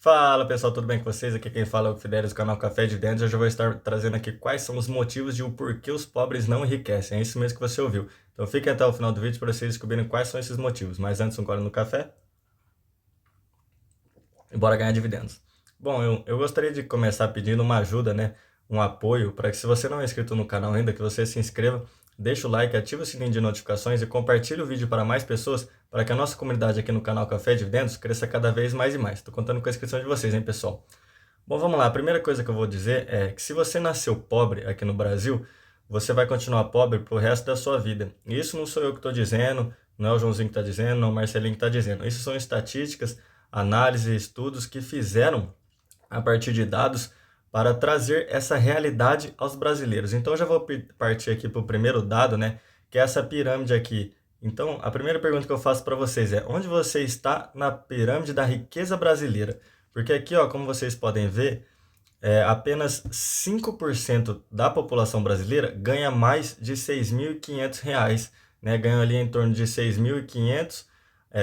Fala pessoal, tudo bem com vocês? Aqui quem fala é o Fidelis do canal Café de Dentro. Hoje eu vou estar trazendo aqui quais são os motivos de o porquê os pobres não enriquecem. É isso mesmo que você ouviu. Então fiquem até o final do vídeo para vocês descobrirem quais são esses motivos. Mas antes, um gole no café e bora ganhar dividendos. Bom, eu gostaria de começar pedindo uma ajuda, né? Um apoio para que, se você não é inscrito no canal ainda, que você se inscreva, deixa o like, ativa o sininho de notificações e compartilhe o vídeo para mais pessoas, para que a nossa comunidade aqui no canal Café de Dividendos cresça cada vez mais e mais. Estou contando com a inscrição de vocês, hein, pessoal? Bom, vamos lá. A primeira coisa que eu vou dizer é que, se você nasceu pobre aqui no Brasil, você vai continuar pobre pro resto da sua vida. E isso não sou eu que estou dizendo, não é o Joãozinho que está dizendo, não é o Marcelinho que está dizendo. Isso são estatísticas, análises, estudos que fizeram a partir de dados para trazer essa realidade aos brasileiros. Então, eu já vou partir aqui para o primeiro dado, né? Que é essa pirâmide aqui. Então, a primeira pergunta que eu faço para vocês é: onde você está na pirâmide da riqueza brasileira? Porque aqui, ó, como vocês podem ver, apenas 5% da população brasileira ganha mais de R$ 6.500, né? Ganham ali em torno de 6.500,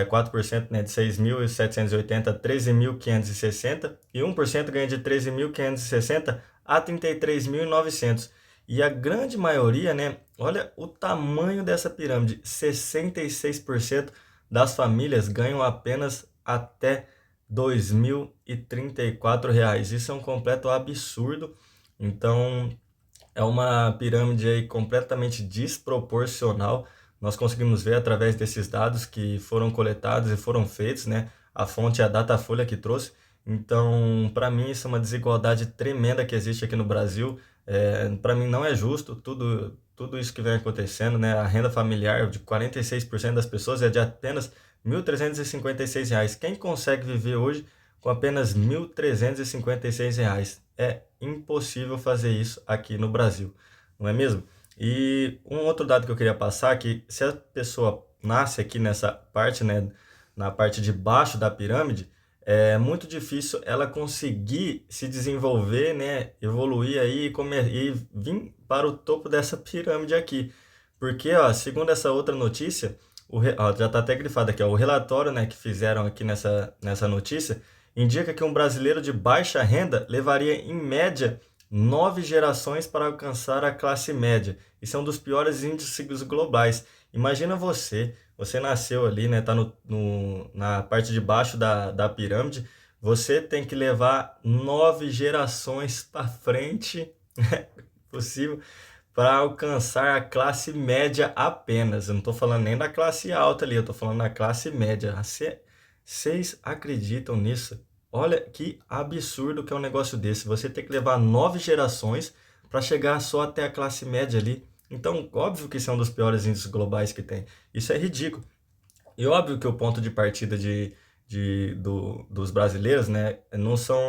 4%, né, de 6.780 a 13.560, e 1% ganha de 13.560 a 33.900. E a grande maioria, né, olha o tamanho dessa pirâmide: 66% das famílias ganham apenas até R$ 2.034. Isso é um completo absurdo. Então, é uma pirâmide aí completamente desproporcional. Nós conseguimos ver através desses dados que foram coletados e foram feitos, né? A fonte é a Datafolha que trouxe. Então, para mim, isso é uma desigualdade tremenda que existe aqui no Brasil. Para mim, não é justo tudo isso que vem acontecendo, né? A renda familiar de 46% das pessoas é de apenas R$ 1.356. Quem consegue viver hoje com apenas R$ 1.356? É impossível fazer isso aqui no Brasil, não é mesmo? E um outro dado que eu queria passar é que, se a pessoa nasce aqui nessa parte, né, na parte de baixo da pirâmide, é muito difícil ela conseguir se desenvolver, né, evoluir aí e vir para o topo dessa pirâmide aqui. Porque, ó, segundo essa outra notícia, ó, já está até grifado aqui, ó, o relatório, né, que fizeram aqui nessa notícia indica que um brasileiro de baixa renda levaria, em média, 9 gerações para alcançar a classe média. Isso é um dos piores índices globais. Imagina você nasceu ali, né, tá na parte de baixo da pirâmide, você tem que levar 9 gerações para frente, possível, para alcançar a classe média apenas. Eu não estou falando nem da classe alta ali, eu estou falando da classe média. Vocês acreditam nisso? Olha que absurdo que é um negócio desse. Você tem que levar 9 gerações para chegar só até a classe média ali. Então, óbvio que isso é um dos piores índices globais que tem. Isso é ridículo. E óbvio que o ponto de partida dos brasileiros, né, não são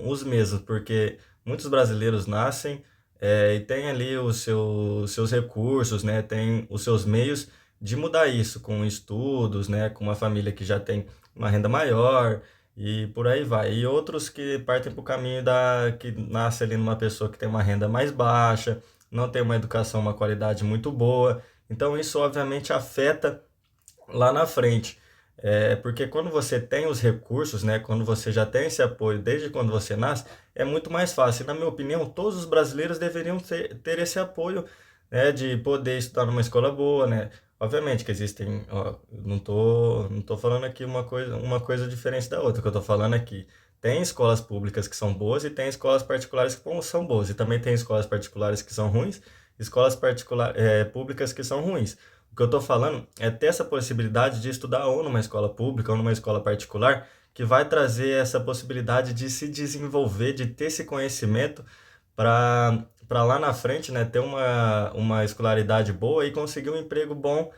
os mesmos, porque muitos brasileiros nascem, e têm ali seus recursos, né, tem os seus meios de mudar isso com estudos, né, com uma família que já tem uma renda maior e por aí vai. E outros que partem para o caminho que nasce ali numa pessoa que tem uma renda mais baixa, não tem uma educação, uma qualidade muito boa. Então isso obviamente afeta lá na frente. Porque quando você tem os recursos, né, quando você já tem esse apoio desde quando você nasce, é muito mais fácil. E, na minha opinião, todos os brasileiros deveriam ter esse apoio, né, de poder estudar numa escola boa, né? Obviamente que existem, ó, não tô falando aqui uma coisa diferente da outra. O que eu tô falando aqui, tem escolas públicas que são boas e tem escolas particulares que não são boas. E também tem escolas particulares que são ruins, públicas que são ruins. O que eu estou falando é ter essa possibilidade de estudar ou numa escola pública ou numa escola particular, que vai trazer essa possibilidade de se desenvolver, de ter esse conhecimento para lá na frente, né, ter uma escolaridade boa e conseguir um emprego bom,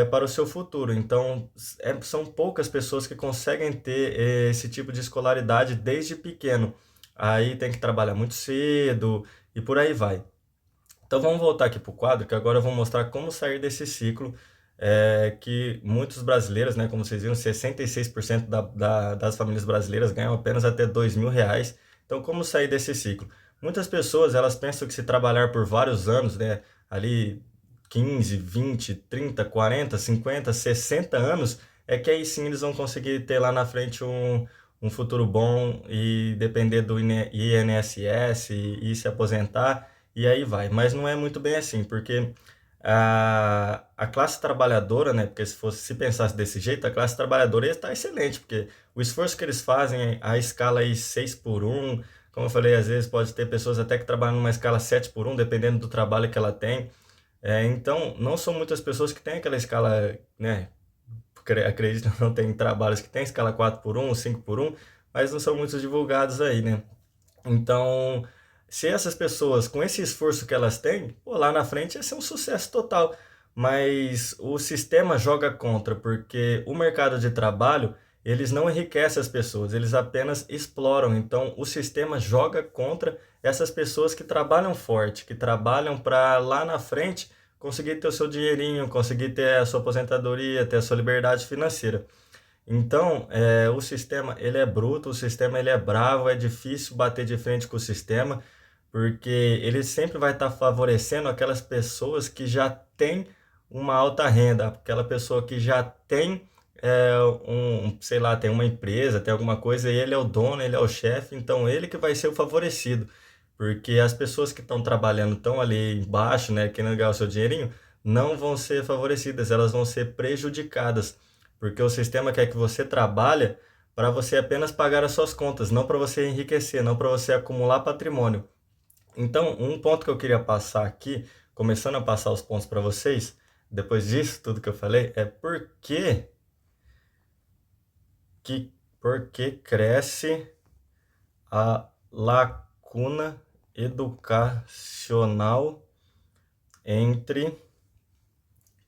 para o seu futuro. Então, são poucas pessoas que conseguem ter esse tipo de escolaridade desde pequeno. Aí tem que trabalhar muito cedo e por aí vai. Então vamos voltar aqui para o quadro, que agora eu vou mostrar como sair desse ciclo, que muitos brasileiros, né, como vocês viram, 66% das famílias brasileiras ganham apenas até R$ 2.000. Então, como sair desse ciclo? Muitas pessoas, elas pensam que, se trabalhar por vários anos, né, ali 15, 20, 30, 40, 50, 60 anos, é que aí sim eles vão conseguir ter lá na frente um um futuro bom e depender do INSS e se aposentar, e aí vai. Mas não é muito bem assim, porque a classe trabalhadora, né? Porque se pensasse desse jeito, a classe trabalhadora está excelente, porque o esforço que eles fazem, a escala aí 6 por 1, como eu falei, às vezes pode ter pessoas até que trabalham numa escala 7 por 1, dependendo do trabalho que ela tem. Então, não são muitas pessoas que têm aquela escala, né? Acredito que não tem trabalhos que tem escala 4 por 1, 5 por 1, mas não são muitos divulgados aí, né? Então, se essas pessoas, com esse esforço que elas têm, pô, lá na frente ia ser um sucesso total. Mas o sistema joga contra, porque o mercado de trabalho, eles não enriquecem as pessoas, eles apenas exploram. Então, o sistema joga contra essas pessoas que trabalham forte, que trabalham para lá na frente conseguir ter o seu dinheirinho, conseguir ter a sua aposentadoria, ter a sua liberdade financeira. Então, o sistema ele é bruto, o sistema ele é bravo, é difícil bater de frente com o sistema, porque ele sempre vai estar favorecendo aquelas pessoas que já têm uma alta renda, aquela pessoa que já tem sei lá, tem uma empresa, tem alguma coisa, e ele é o dono, ele é o chefe, então ele que vai ser o favorecido, porque as pessoas que estão trabalhando, estão ali embaixo, né, querendo ganhar o seu dinheirinho, não vão ser favorecidas, elas vão ser prejudicadas. Porque o sistema quer que você trabalhe para você apenas pagar as suas contas, não para você enriquecer, não para você acumular patrimônio. Então, um ponto que eu queria passar aqui, começando a passar os pontos para vocês, depois disso, tudo que eu falei, é por que cresce a lacuna educacional entre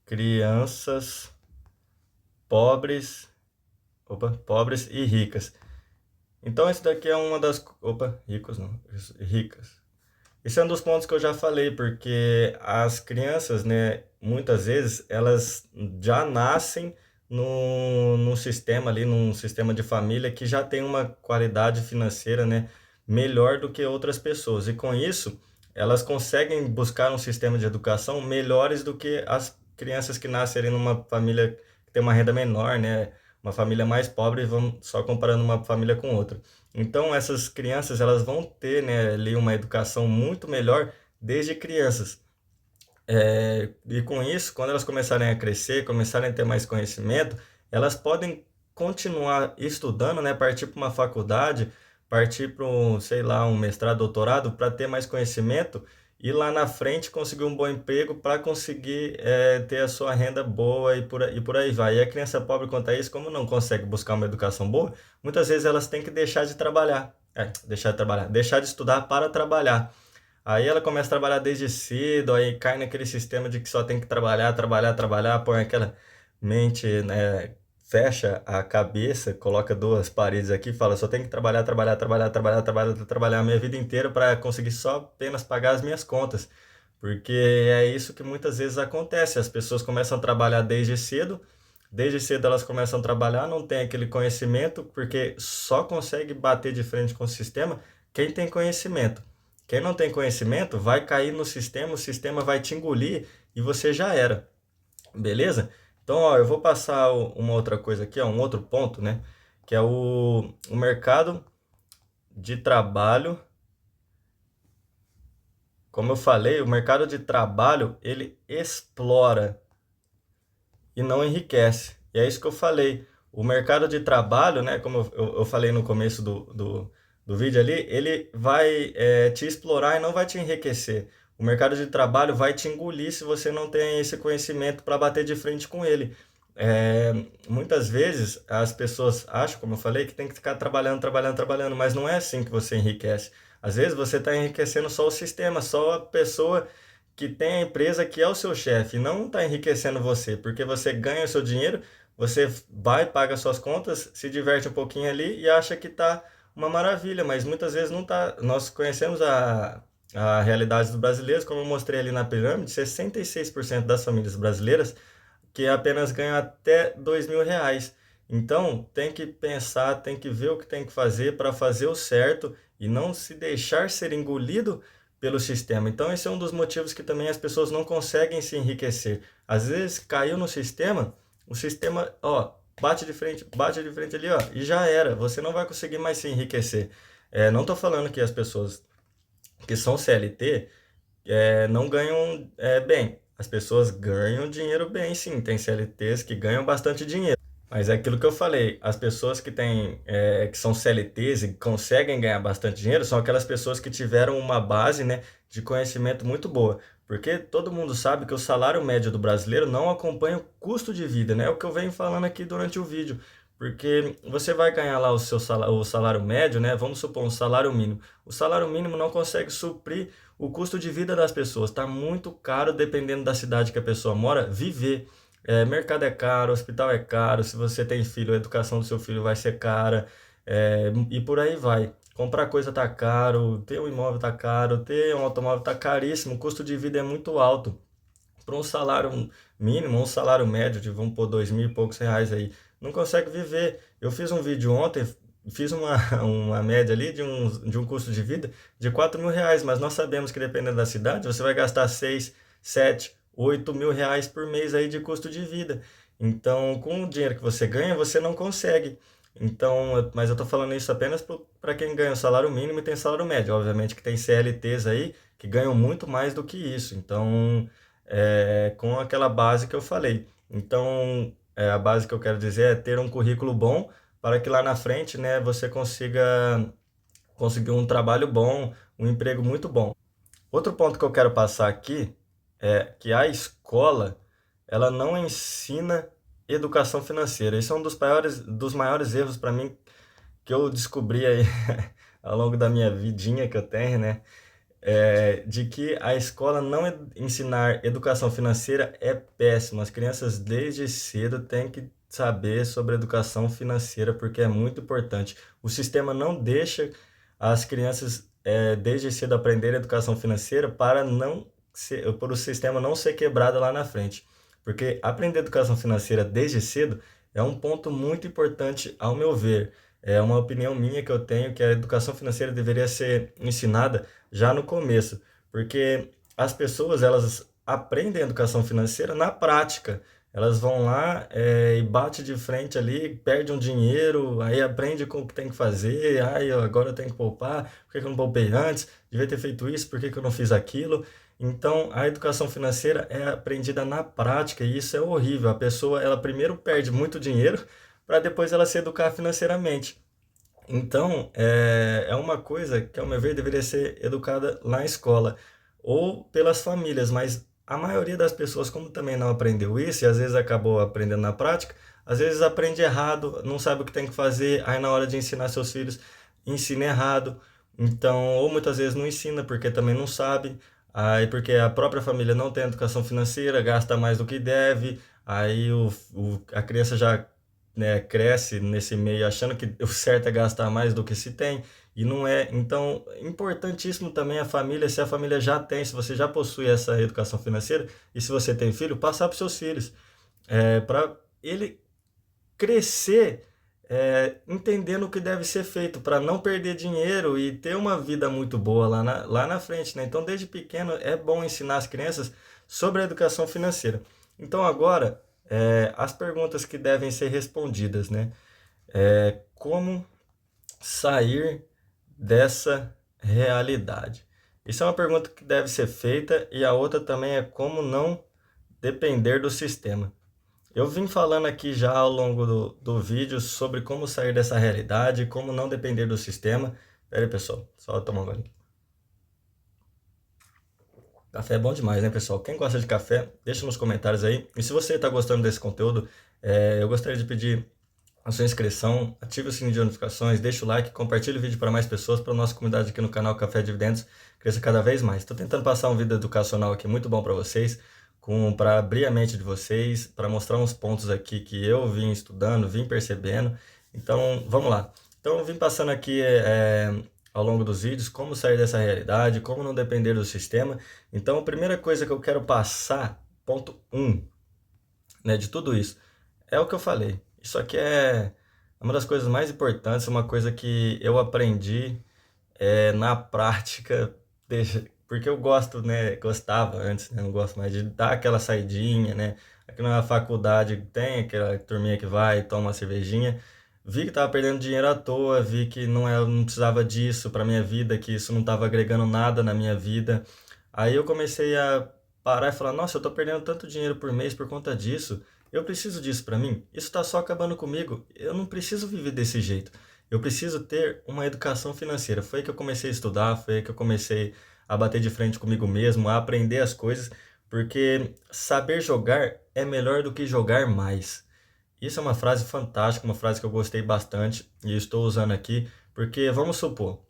crianças pobres, pobres e ricas. Então, esse daqui é uma das. Opa, ricos não, ricas. Esse é um dos pontos que eu já falei, porque as crianças, né, muitas vezes, elas já nascem num sistema ali, num sistema de família que já tem uma qualidade financeira, né, melhor do que outras pessoas. E com isso, elas conseguem buscar um sistema de educação melhores do que as crianças que nascem ali numa família que tem uma renda menor, né, uma família mais pobre, vamos só comparando uma família com outra. Então, essas crianças elas vão ter, né, ali uma educação muito melhor desde crianças. E com isso, quando elas começarem a crescer, começarem a ter mais conhecimento, elas podem continuar estudando, né, partir para uma faculdade, partir para um, sei lá, um mestrado, doutorado, para ter mais conhecimento e lá na frente conseguir um bom emprego para conseguir ter a sua renda boa e por aí vai. E a criança pobre, quanto a isso, como não consegue buscar uma educação boa, muitas vezes elas têm que deixar de trabalhar. Deixar de estudar para trabalhar. Aí ela começa a trabalhar desde cedo, aí cai naquele sistema de que só tem que trabalhar, trabalhar, trabalhar, põe aquela mente, né, fecha a cabeça, coloca duas paredes aqui e fala, só tem que trabalhar, trabalhar, trabalhar, trabalhar, trabalhar, trabalhar a minha vida inteira para conseguir só apenas pagar as minhas contas. Porque é isso que muitas vezes acontece, as pessoas começam a trabalhar desde cedo elas começam a trabalhar, não tem aquele conhecimento, porque só consegue bater de frente com o sistema quem tem conhecimento. Quem não tem conhecimento vai cair no sistema, o sistema vai te engolir e você já era. Beleza? Então, ó, eu vou passar uma outra coisa aqui, ó, um outro ponto, né? Que é o mercado de trabalho. Como eu falei, o mercado de trabalho, ele explora e não enriquece. E é isso que eu falei. O mercado de trabalho, né, como eu falei no começo do vídeo ali, ele vai te explorar e não vai te enriquecer. O mercado de trabalho vai te engolir se você não tem esse conhecimento para bater de frente com ele. Muitas vezes as pessoas acham, como eu falei, que tem que ficar trabalhando, trabalhando, trabalhando, mas não é assim que você enriquece. Às vezes você está enriquecendo só o sistema, só a pessoa que tem a empresa que é o seu chefe, não está enriquecendo você, porque você ganha o seu dinheiro, você vai, paga suas contas, se diverte um pouquinho ali e acha que está uma maravilha, mas muitas vezes não está. Nós conhecemos a realidade dos brasileiros, como eu mostrei ali na pirâmide, 66% das famílias brasileiras que apenas ganham até R$ 2.000. Então, tem que pensar, tem que ver o que tem que fazer para fazer o certo e não se deixar ser engolido pelo sistema. Então, esse é um dos motivos que também as pessoas não conseguem se enriquecer. Às vezes, caiu no sistema, o sistema, ó, bate de frente ali, ó, e já era. Você não vai conseguir mais se enriquecer. Não tô falando que as pessoas que são CLT não ganham bem. As pessoas ganham dinheiro bem, sim. Tem CLTs que ganham bastante dinheiro. Mas é aquilo que eu falei, as pessoas que são CLTs e conseguem ganhar bastante dinheiro são aquelas pessoas que tiveram uma base, né, de conhecimento muito boa. Porque todo mundo sabe que o salário médio do brasileiro não acompanha o custo de vida, né? É o que eu venho falando aqui durante o vídeo. Porque você vai ganhar lá o salário médio, né? Vamos supor um salário mínimo. O salário mínimo não consegue suprir o custo de vida das pessoas. Está muito caro, dependendo da cidade que a pessoa mora, viver. Mercado é caro, hospital é caro, se você tem filho, a educação do seu filho vai ser cara, e por aí vai. Comprar coisa tá caro, ter um imóvel tá caro, ter um automóvel tá caríssimo, o custo de vida é muito alto. Para um salário mínimo, um salário médio de, vamos pôr, 2.000 e poucos reais aí, não consegue viver. Eu fiz um vídeo ontem, fiz uma média ali de um custo de vida de 4.000 reais, mas nós sabemos que dependendo da cidade, você vai gastar 6, 7, 8.000 reais por mês aí de custo de vida. Então, com o dinheiro que você ganha, você não consegue. Então, mas eu estou falando isso apenas para quem ganha o salário mínimo e tem salário médio. Obviamente que tem CLTs aí que ganham muito mais do que isso. Então, com aquela base que eu falei. Então, a base que eu quero dizer é ter um currículo bom para que lá na frente, né, você consiga conseguir um trabalho bom, um emprego muito bom. Outro ponto que eu quero passar aqui é que a escola, ela não ensina educação financeira. Isso é um dos maiores erros para mim que eu descobri aí ao longo da minha vidinha que eu tenho, né? De que a escola não ensinar educação financeira é péssimo. As crianças desde cedo têm que saber sobre educação financeira porque é muito importante. O sistema não deixa as crianças desde cedo aprender educação financeira para o sistema não ser quebrado lá na frente. Porque aprender educação financeira desde cedo é um ponto muito importante ao meu ver. É uma opinião minha que eu tenho que a educação financeira deveria ser ensinada já no começo, porque as pessoas elas aprendem educação financeira na prática. Elas vão lá e bate de frente ali, perde um dinheiro, aí aprende com o que tem que fazer, aí agora eu tenho que poupar, por que que eu não poupei antes? Devia ter feito isso, por que que eu não fiz aquilo? Então, a educação financeira é aprendida na prática e isso é horrível. A pessoa, ela primeiro perde muito dinheiro para depois ela se educar financeiramente. Então, é uma coisa que, ao meu ver, deveria ser educada lá na escola ou pelas famílias, mas a maioria das pessoas, como também não aprendeu isso e às vezes acabou aprendendo na prática, às vezes aprende errado, não sabe o que tem que fazer, aí na hora de ensinar seus filhos, ensina errado. Então, ou muitas vezes não ensina porque também não sabe, aí porque a própria família não tem educação financeira, gasta mais do que deve, aí a criança já né, cresce nesse meio achando que o certo é gastar mais do que se tem e não é. Então, importantíssimo também a família, se a família já tem, se você já possui essa educação financeira e se você tem filho, passar para os seus filhos, para ele crescer entendendo o que deve ser feito para não perder dinheiro e ter uma vida muito boa lá na frente, né? Então, desde pequeno é bom ensinar as crianças sobre a educação financeira. Então, agora, as perguntas que devem ser respondidas, né? Como sair dessa realidade? Isso é uma pergunta que deve ser feita e a outra também é como não depender do sistema. Eu vim falando aqui já ao longo do vídeo sobre como sair dessa realidade, como não depender do sistema. Pera aí, pessoal, só tomar um gole. Café é bom demais, né, pessoal? Quem gosta de café, deixa nos comentários aí. E se você está gostando desse conteúdo, eu gostaria de pedir a sua inscrição, ative o sininho de notificações, deixa o like, compartilhe o vídeo para mais pessoas, para a nossa comunidade aqui no canal Café Dividendos cresça cada vez mais. Estou tentando passar um vídeo educacional aqui muito bom para vocês, para abrir a mente de vocês, para mostrar uns pontos aqui que eu vim estudando, vim percebendo. Então, vamos lá. Então, eu vim passando aqui ao longo dos vídeos como sair dessa realidade, como não depender do sistema. Então, a primeira coisa que eu quero passar, ponto 1, né, de tudo isso, é o que eu falei. Isso aqui é uma das coisas mais importantes, uma coisa que eu aprendi na prática, porque eu gosto, né? Gostava antes, né? Não gosto mais de dar aquela saidinha, né? Aqui na faculdade tem aquela turminha que vai, toma uma cervejinha. Vi que tava perdendo dinheiro à toa, vi que não precisava disso para minha vida, que isso não tava agregando nada na minha vida. Aí eu comecei a parar e falar, nossa, eu tô perdendo tanto dinheiro por mês por conta disso. Eu preciso disso para mim. Isso tá só acabando comigo. Eu não preciso viver desse jeito. Eu preciso ter uma educação financeira. Foi aí que eu comecei a estudar, foi aí que eu comecei a bater de frente comigo mesmo, a aprender as coisas, porque saber jogar é melhor do que jogar mais. Isso é uma frase fantástica, uma frase que eu gostei bastante e estou usando aqui, porque vamos supor,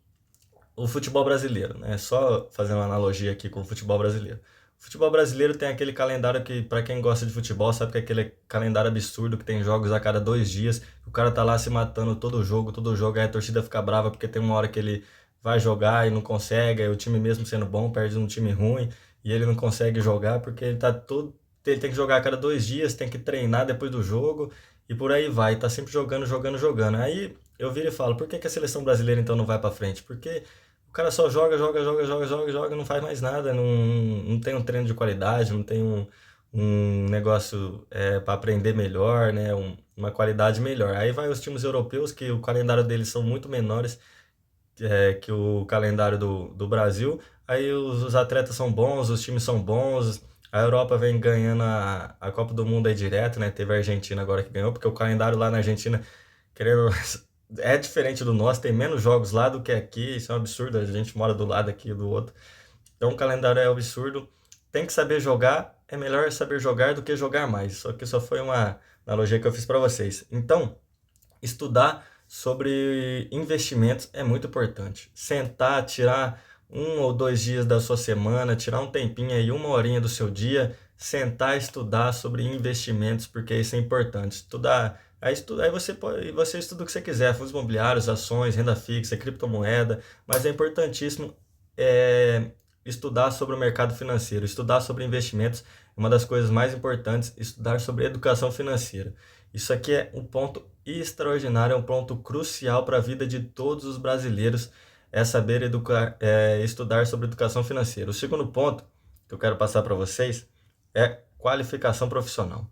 o futebol brasileiro, né? Só fazendo uma analogia aqui com o futebol brasileiro. O futebol brasileiro tem aquele calendário que, para quem gosta de futebol, sabe que é aquele calendário absurdo que tem jogos a cada 2 dias. O cara tá lá se matando todo jogo, aí a torcida fica brava porque tem uma hora que ele vai jogar e não consegue, aí o time mesmo sendo bom perde um time ruim e ele não consegue jogar porque ele tá todo. Ele tem que jogar a cada 2 dias, tem que treinar depois do jogo e por aí vai. Tá sempre jogando, jogando, jogando. Aí eu viro e falo, por que que a seleção brasileira então não vai pra frente? Porque o cara só joga, joga, joga, joga, joga, joga, não faz mais nada, não tem um treino de qualidade, não tem um negócio para aprender melhor, né? Uma qualidade melhor. Aí vai os times europeus, que o calendário deles são muito menores que o calendário do Brasil. Aí os atletas são bons, os times são bons. A Europa vem ganhando a Copa do Mundo aí direto, né? Teve a Argentina agora que ganhou, porque o calendário lá na Argentina, querendo, é diferente do nosso, tem menos jogos lá do que aqui, isso é um absurdo, a gente mora do lado aqui do outro. Então o calendário é absurdo. Tem que saber jogar, é melhor saber jogar do que jogar mais. Só que só foi uma analogia que eu fiz para vocês. Então, estudar sobre investimentos é muito importante. Sentar, tirar 1 ou 2 dias da sua semana, tirar um tempinho aí, uma horinha do seu dia, sentar e estudar sobre investimentos, porque isso é importante. Estudar, aí você estuda o que você quiser, fundos imobiliários, ações, renda fixa, criptomoeda, mas é importantíssimo é, estudar sobre o mercado financeiro, estudar sobre investimentos, é uma das coisas mais importantes, estudar sobre educação financeira. Isso aqui é um ponto extraordinário, é um ponto crucial para a vida de todos os brasileiros, é saber estudar sobre educação financeira. O segundo ponto que eu quero passar para vocês é qualificação profissional.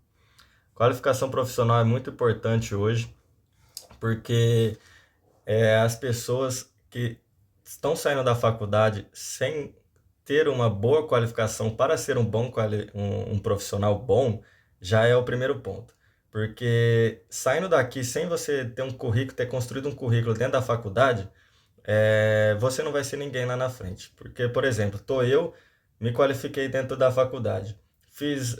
Qualificação profissional é muito importante hoje, porque as pessoas que estão saindo da faculdade sem ter uma boa qualificação para ser um profissional bom, já é o primeiro ponto. Porque saindo daqui sem você ter um currículo, ter construído um currículo dentro da faculdade, você não vai ser ninguém lá na frente. Porque, por exemplo, me qualifiquei dentro da faculdade. Fiz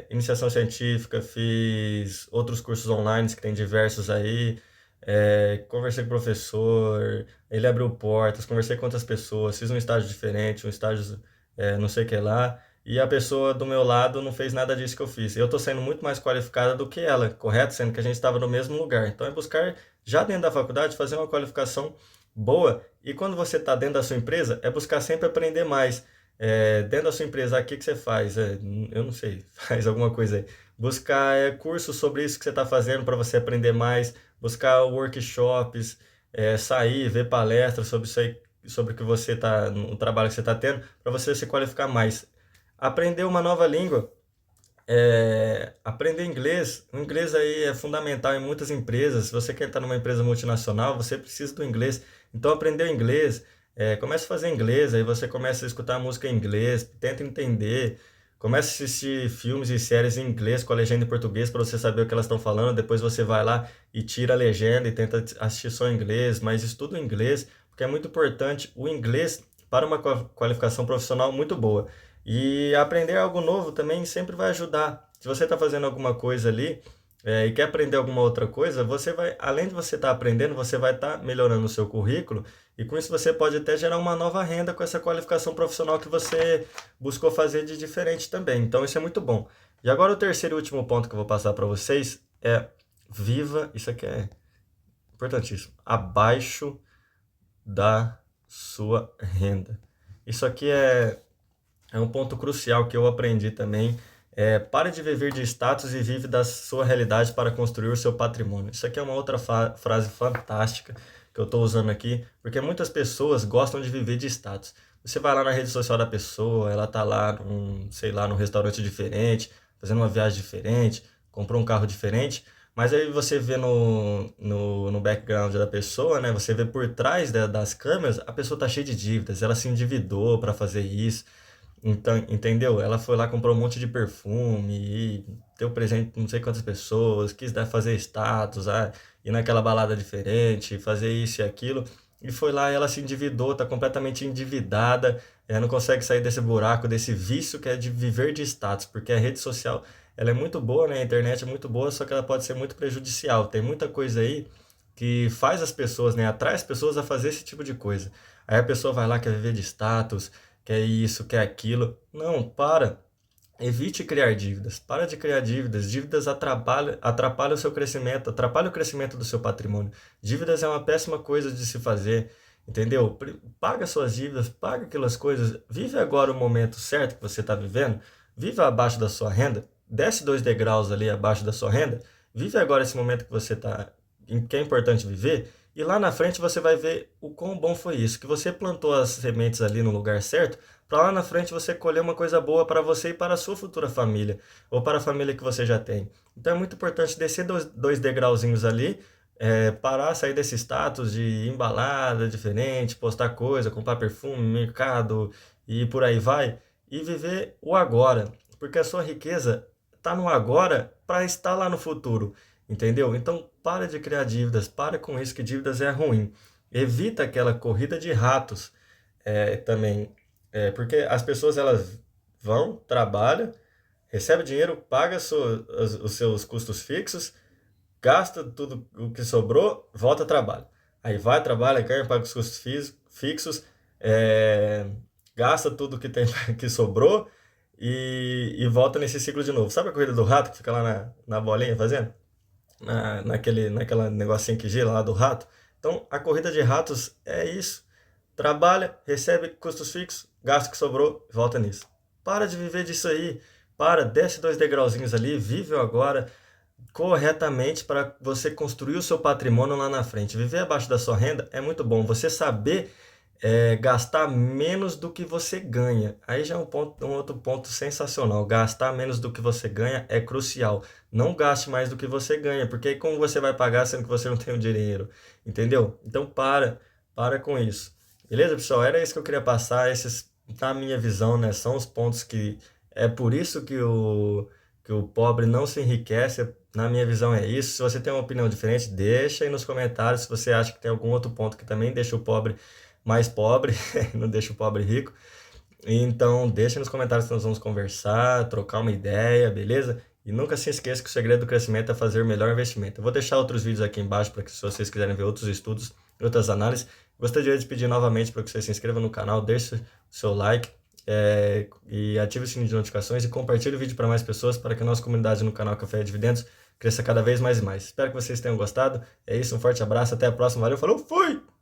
iniciação científica, fiz outros cursos online que tem diversos aí, conversei com o professor, ele abriu portas, conversei com outras pessoas, fiz um estágio diferente, um estágio não sei o que lá, e a pessoa do meu lado não fez nada disso que eu fiz. Eu estou sendo muito mais qualificada do que ela, correto? Sendo que a gente estava no mesmo lugar. Então é buscar, já dentro da faculdade, fazer uma qualificação boa, e quando você está dentro da sua empresa, é buscar sempre aprender mais. Dentro da sua empresa, o que você faz? Eu não sei, faz alguma coisa aí. Buscar cursos sobre isso que você está fazendo para você aprender mais, buscar workshops, sair, ver palestras sobre isso aí, sobre o que você está, o trabalho que você está tendo, para você se qualificar mais. Aprender uma nova língua, aprender inglês. O inglês aí é fundamental em muitas empresas. Se você quer estar numa empresa multinacional, você precisa do inglês. Então, aprender o inglês, comece a fazer inglês, aí você começa a escutar música em inglês, tenta entender, começa a assistir filmes e séries em inglês com a legenda em português para você saber o que elas estão falando. Depois você vai lá e tira a legenda e tenta assistir só em inglês, mas estuda o inglês, porque é muito importante o inglês para uma qualificação profissional muito boa. E aprender algo novo também sempre vai ajudar. Se você está fazendo alguma coisa ali, e quer aprender alguma outra coisa, você vai, além de você estar aprendendo, você vai estar melhorando o seu currículo e com isso você pode até gerar uma nova renda com essa qualificação profissional que você buscou fazer de diferente também. Então isso é muito bom. E agora o terceiro e último ponto que eu vou passar para vocês é isso aqui é importantíssimo, abaixo da sua renda. Isso aqui é um ponto crucial que eu aprendi também. Pare de viver de status e vive da sua realidade para construir o seu patrimônio. Isso aqui é uma outra frase fantástica que eu estou usando aqui, porque muitas pessoas gostam de viver de status. Você vai lá na rede social da pessoa, ela tá lá num, sei lá, num restaurante diferente, fazendo uma viagem diferente, comprou um carro diferente, mas aí você vê no background da pessoa, né? Você vê por trás das câmeras, a pessoa tá cheia de dívidas, ela se endividou para fazer isso. Então, entendeu? Ela foi lá, comprou um monte de perfume e deu presente pra não sei quantas pessoas, quis dar, fazer status, ir naquela balada diferente, fazer isso e aquilo. E foi lá e ela se endividou, tá completamente endividada, não consegue sair desse buraco, desse vício que é de viver de status, porque a rede social, ela é muito boa, né? A internet é muito boa, só que ela pode ser muito prejudicial. Tem muita coisa aí que faz as pessoas, né? Atrai as pessoas a fazer esse tipo de coisa. Aí a pessoa vai lá, quer viver de status, quer isso, quer aquilo. Não, para. Evite criar dívidas. Para de criar dívidas. Dívidas atrapalham o seu crescimento, atrapalham o crescimento do seu patrimônio. Dívidas é uma péssima coisa de se fazer, entendeu? Paga suas dívidas, paga aquelas coisas. Vive agora o momento certo que você está vivendo. Vive abaixo da sua renda. Desce 2 degraus ali abaixo da sua renda. Vive agora esse momento que você está, que é importante viver. E lá na frente você vai ver o quão bom foi isso, que você plantou as sementes ali no lugar certo, para lá na frente você colher uma coisa boa para você e para a sua futura família, ou para a família que você já tem. Então é muito importante descer 2 degrauzinhos ali, parar, sair desse status de embalada diferente, postar coisa, comprar perfume, mercado e por aí vai, e viver o agora, porque a sua riqueza está no agora para estar lá no futuro. Entendeu? Então, para de criar dívidas, para com isso que dívidas é ruim. Evita aquela corrida de ratos também, porque as pessoas elas vão, trabalham, recebem dinheiro, paga os seus custos fixos, gasta tudo o que sobrou, volta ao trabalho. Aí vai, trabalha, ganha, paga os custos fixos, é, gasta tudo que tem que sobrou e volta nesse ciclo de novo. Sabe a corrida do rato que fica lá na bolinha fazendo? Naquela negocinho que gira lá do rato. Então, a corrida de ratos é isso. Trabalha, recebe custos fixos, gasta o que sobrou, volta nisso. Para de viver disso aí. Desce 2 degrauzinhos ali, vive o agora corretamente para você construir o seu patrimônio lá na frente. Viver abaixo da sua renda é muito bom. Você saber gastar menos do que você ganha. Aí já é um outro ponto sensacional. Gastar menos do que você ganha é crucial. Não gaste mais do que você ganha, porque aí como você vai pagar sendo que você não tem o dinheiro? Entendeu? Então para com isso. Beleza, pessoal? Era isso que eu queria passar. Esses, na minha visão, né, são os pontos que é por isso que o pobre não se enriquece. Na minha visão é isso. Se você tem uma opinião diferente, deixa aí nos comentários. Se você acha que tem algum outro ponto que também deixa o pobre mais pobre, não deixa o pobre rico. Então, deixa nos comentários que nós vamos conversar, trocar uma ideia, beleza? E nunca se esqueça que o segredo do crescimento é fazer o melhor investimento. Eu vou deixar outros vídeos aqui embaixo para que se vocês quiserem ver outros estudos, outras análises. Gostaria de pedir novamente para que você se inscreva no canal, deixe o seu like e ative o sininho de notificações e compartilhe o vídeo para mais pessoas para que a nossa comunidade no canal Café e Dividendos cresça cada vez mais e mais. Espero que vocês tenham gostado. É isso, um forte abraço, até a próxima. Valeu, falou, fui!